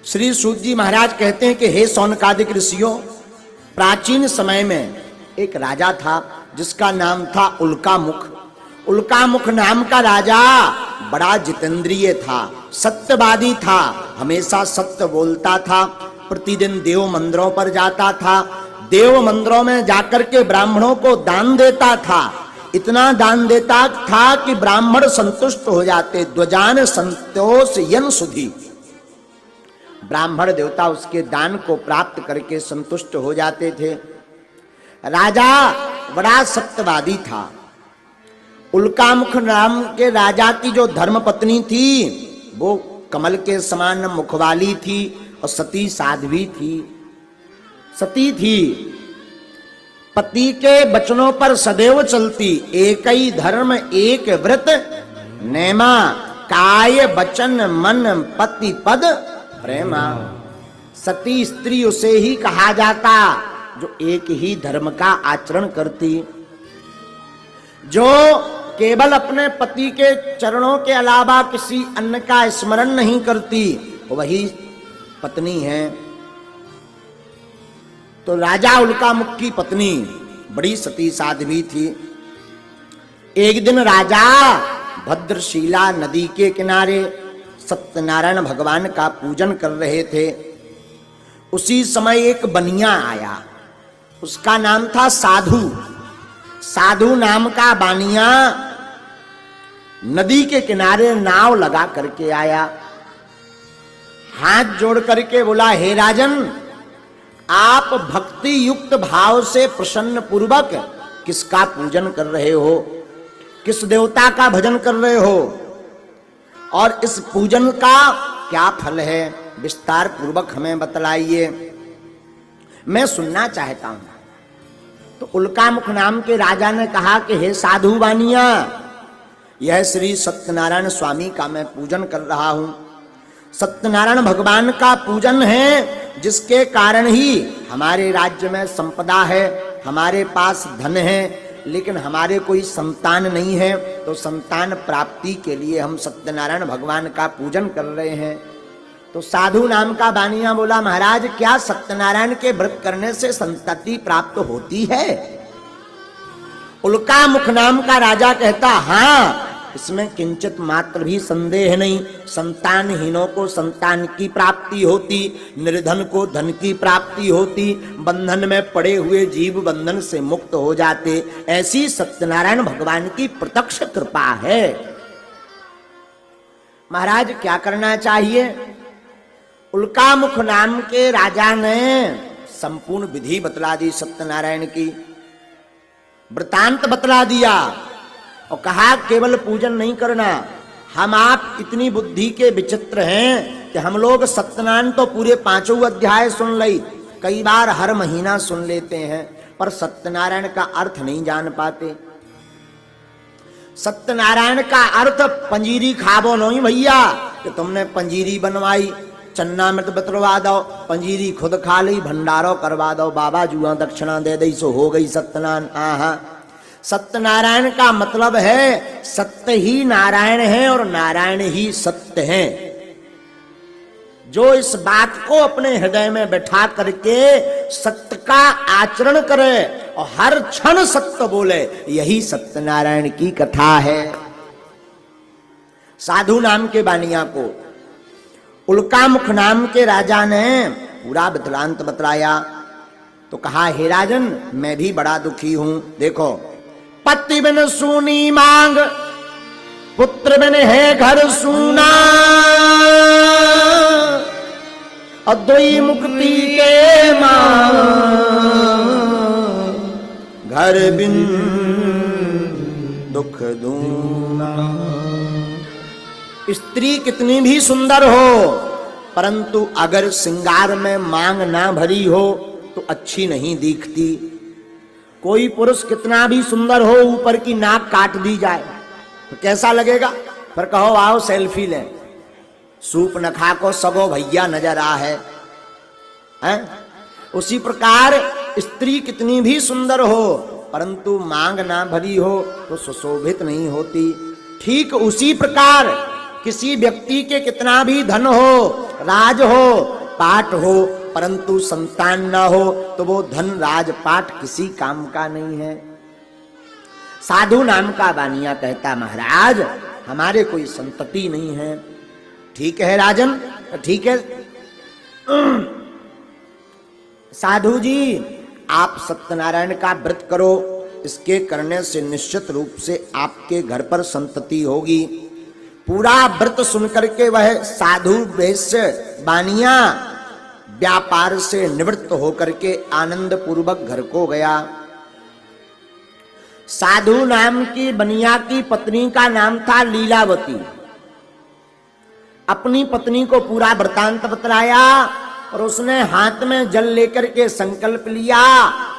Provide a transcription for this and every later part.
श्री सूत जी महाराज कहते हैं कि हे सौनकादिक ऋषियों, प्राचीन समय में एक राजा था जिसका नाम था उल्कामुख। उल्कामुख नाम का राजा बड़ा जितेंद्रिय था, सत्यवादी था, हमेशा सत्य बोलता था। प्रतिदिन देव मंदिरों पर जाता था, देव मंदिरों में जाकर के ब्राह्मणों को दान देता था। इतना दान देता था कि ब्राह्मण संतुष्ट हो जाते। ध्वजान संतोष यन सुधी, ब्राह्मण देवता उसके दान को प्राप्त करके संतुष्ट हो जाते थे। राजा बड़ा सत्यवादी था। उल्कामुख नाम के राजा की जो धर्मपत्नी थी वो कमल के समान मुख वाली थी और सती साध्वी थी, सती थी। पति के वचनों पर सदैव चलती, एक ही धर्म एक व्रत नेमा, काय वचन मन पति पद प्रेमा। सती स्त्री उसे ही कहा जाता जो एक ही धर्म का आचरण करती, जो केवल अपने पति के चरणों के अलावा किसी अन्य का स्मरण नहीं करती, वही पत्नी है। तो राजा उल्कामुख की पत्नी बड़ी सती साध्वी थी। एक दिन राजा भद्रशिला नदी के किनारे सत्यनारायण भगवान का पूजन कर रहे थे। उसी समय एक बनिया आया, उसका नाम था साधु। साधु नाम का बानिया नदी के किनारे नाव लगा करके आया। हाथ जोड़ करके बोला, हे राजन, आप भक्ति युक्त भाव से प्रसन्न पूर्वक किसका पूजन कर रहे हो, किस देवता का भजन कर रहे हो, और इस पूजन का क्या फल है, विस्तार पूर्वक हमें बतलाइए, मैं सुनना चाहता हूं। तो उल्कामुख नाम के राजा ने कहा कि हे साधु बानिया, यह श्री सत्यनारायण स्वामी का मैं पूजन कर रहा हूं। सत्यनारायण भगवान का पूजन है, जिसके कारण ही हमारे राज्य में संपदा है, हमारे पास धन है, लेकिन हमारे कोई संतान नहीं है। तो संतान प्राप्ति के लिए हम सत्यनारायण भगवान का पूजन कर रहे हैं। तो साधु नाम का बानिया बोला, महाराज, क्या सत्यनारायण के व्रत करने से संतति प्राप्त होती है? उल्कामुख नाम का राजा कहता, हाँ, इसमें किंचित मात्र भी संदेह नहीं। संतानहीनों को संतान की प्राप्ति होती, निर्धन को धन की प्राप्ति होती, बंधन में पड़े हुए जीव बंधन से मुक्त हो जाते। ऐसी सत्यनारायण भगवान की प्रत्यक्ष कृपा है। महाराज, क्या करना चाहिए? उल्कामुख नाम के राजा ने संपूर्ण विधि बतला दी, सत्यनारायण की वृतांत बतला दिया और कहा, केवल पूजन नहीं करना, हम आप इतनी बुद्धि के विचित्र हैं कि हम लोग सत्यनारायण तो पूरे 5 अध्याय सुन ली, कई बार हर महीना सुन लेते हैं, पर सत्यनारायण का अर्थ नहीं जान पाते। सत्यनारायण का अर्थ पंजीरी खाबो नहीं भैया कि तुमने पंजीरी बनवाई, चन्नामृत बतलवा दो, पंजीरी खुद खा ली, भंडारो करवा दो, बाबा जुआ दक्षिणा दे दी, सो हो गई सत्यनारायण। आहा, सत्यनारायण का मतलब है सत्य ही नारायण है और नारायण ही सत्य है। जो इस बात को अपने हृदय में बैठा करके सत्य का आचरण करे और हर क्षण सत्य बोले, यही सत्यनारायण की कथा है। साधु नाम के बानिया को उल्कामुख नाम के राजा ने पूरा वृत्तांत बतलाया। तो कहा, हे राजन, मैं भी बड़ा दुखी हूं। देखो, पति बिन सूनी मांग, पुत्र बिन है घर सूना, अद्वैत मुक्ति के मांग, घर बिन दुख दूना। स्त्री कितनी भी सुंदर हो, परंतु अगर श्रृंगार में मांग ना भरी हो तो अच्छी नहीं दिखती। कोई पुरुष कितना भी सुंदर हो, ऊपर की नाक काट दी जाए तो कैसा लगेगा? पर कहो आओ सेल्फी लें, सूप न खा को सगो भैया नजर आ है, हैं? उसी प्रकार स्त्री कितनी भी सुंदर हो, परंतु मांग ना भरी हो तो सुशोभित नहीं होती। ठीक उसी प्रकार किसी व्यक्ति के कितना भी धन हो, राज हो, पाठ हो, परंतु संतान ना हो तो वो धन राज पाठ किसी काम का नहीं है। साधु नाम का बानिया कहता महाराज हमारे कोई संतति नहीं है। ठीक है राजन, ठीक है साधु जी, आप सत्यनारायण का व्रत करो, इसके करने से निश्चित रूप से आपके घर पर संतति होगी। पूरा व्रत सुनकर के वह साधु वैश्य बानिया व्यापार से निवृत्त होकर के आनंद पूर्वक घर को गया। साधु नाम की बनिया की पत्नी का नाम था लीलावती। अपनी पत्नी को पूरा वृतांत बतलाया और उसने हाथ में जल लेकर के संकल्प लिया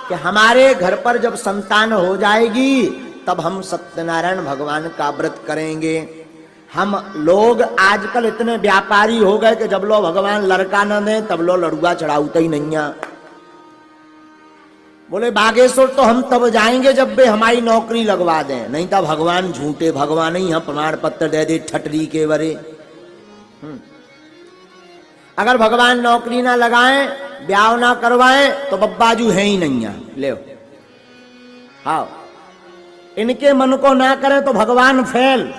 कि हमारे घर पर जब संतान हो जाएगी तब हम सत्यनारायण भगवान का व्रत करेंगे। हम लोग आजकल इतने व्यापारी हो गए कि जब लो भगवान लड़का न दे तब लो लड़ुआ चढ़ाऊता ही नहीं है। बोले बागेश्वर तो हम तब जाएंगे जब वे हमारी नौकरी लगवा दें, नहीं तो भगवान झूठे, भगवान ही हम प्रमाण पत्र दे दे ठटरी के बरे। अगर भगवान नौकरी ना लगाएं, ब्याह ना करवाएं तो बब्बाजू है ही नहीं है। ले हाँ, इनके मन को ना करें तो भगवान फेल।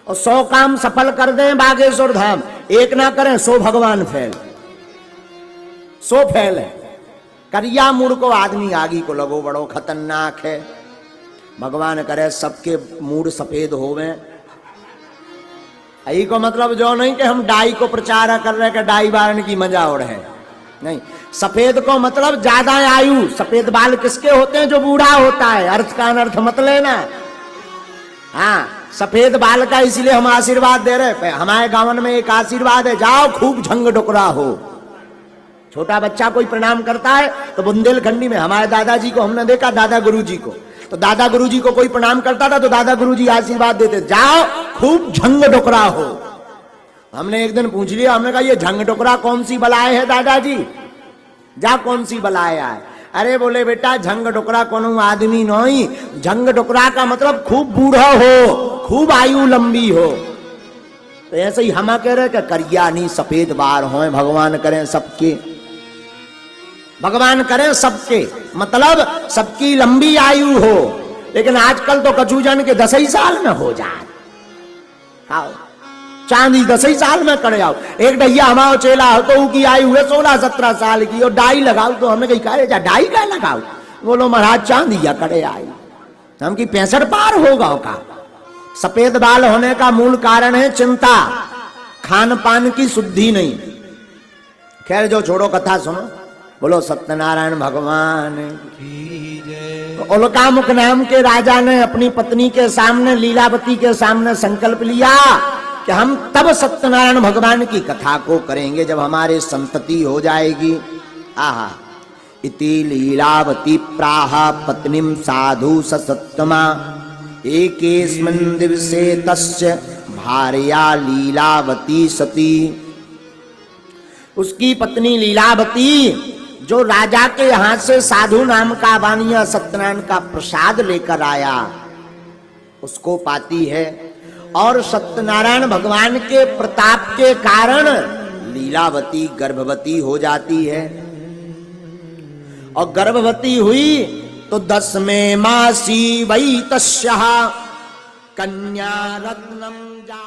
और 100 काम सफल कर दें बागेश्वर धाम, एक ना करें 100 भगवान फेल, 100 फेल है। करिया मूड को आदमी आगी को लगो बड़ो खतरनाक है। भगवान करे सबके मूड सफेद होवे। यही को मतलब जो नहीं कि हम डाई को प्रचार कर रहे कि डाई बारन की मजा हो रहे, नहीं। सफेद को मतलब ज्यादा आयु। सफेद बाल किसके होते हैं? जो बूढ़ा होता है। अर्थ का अनर्थ मत लेना। हाँ, सफेद बाल का इसलिए हम आशीर्वाद दे रहे। हमारे गांव में एक आशीर्वाद है, जाओ खूब झंग डुकरा हो। छोटा बच्चा कोई प्रणाम करता है तो बुंदेलखंडी में हमारे दादाजी को हमने देखा, दादा गुरुजी को, तो दादा गुरुजी को कोई प्रणाम करता था तो दादा गुरुजी आशीर्वाद देते, जाओ खूब झंग डुकरा हो। हमने एक दिन पूछ लिया, हमने कहा ये झंग डुकरा कौन सी बलाए है दादाजी? जा कौन सी बलाए है? अरे बोले बेटा झंग डुकरा कोनो आदमी नहीं, झंग डुकरा का मतलब खूब बूढ़ा हो, खूब आयु लंबी हो। तो ऐसे ही हम कह रहे कि करिया नहीं सफेद बाल हो, भगवान करें सबके, भगवान करें सबके, मतलब सबकी लंबी आयु हो। लेकिन आजकल तो कचूजन के 10 ही साल में हो जाए। आओ चांदी 10 ही साल में कर आओ। एक ढैया हमारा चेला हो तो उसकी आयु है 16-17 साल की, और डाई लगाओ तो हमने कही कहे जा डाई का लगाओ। बोलो महाराज चांदी या करे आई, हम की 65 पार होगा का। सफेद बाल होने का मूल कारण है चिंता, खान पान की शुद्धि नहीं। खैर जो छोड़ो, कथा सुनो। बोलो सत्यनारायण भगवान की जय। तो उल्कामुख नाम के राजा ने अपनी पत्नी के सामने, लीलावती के सामने संकल्प लिया कि हम तब सत्यनारायण भगवान की कथा को करेंगे जब हमारे संतति हो जाएगी। आहा, इति लीलावती प्राह पत्नीम साधु सत्तमा एकेस्मिन् दिवसे तस्य भार्या लीलावती सती। उसकी पत्नी लीलावती जो राजा के यहां से साधु नाम का बानिया सत्यनारायण का प्रसाद लेकर आया उसको पाती है, और सत्यनारायण भगवान के प्रताप के कारण लीलावती गर्भवती हो जाती है। और गर्भवती हुई तो 10वें मासी वै तस्याः कन्या रत्नम जा।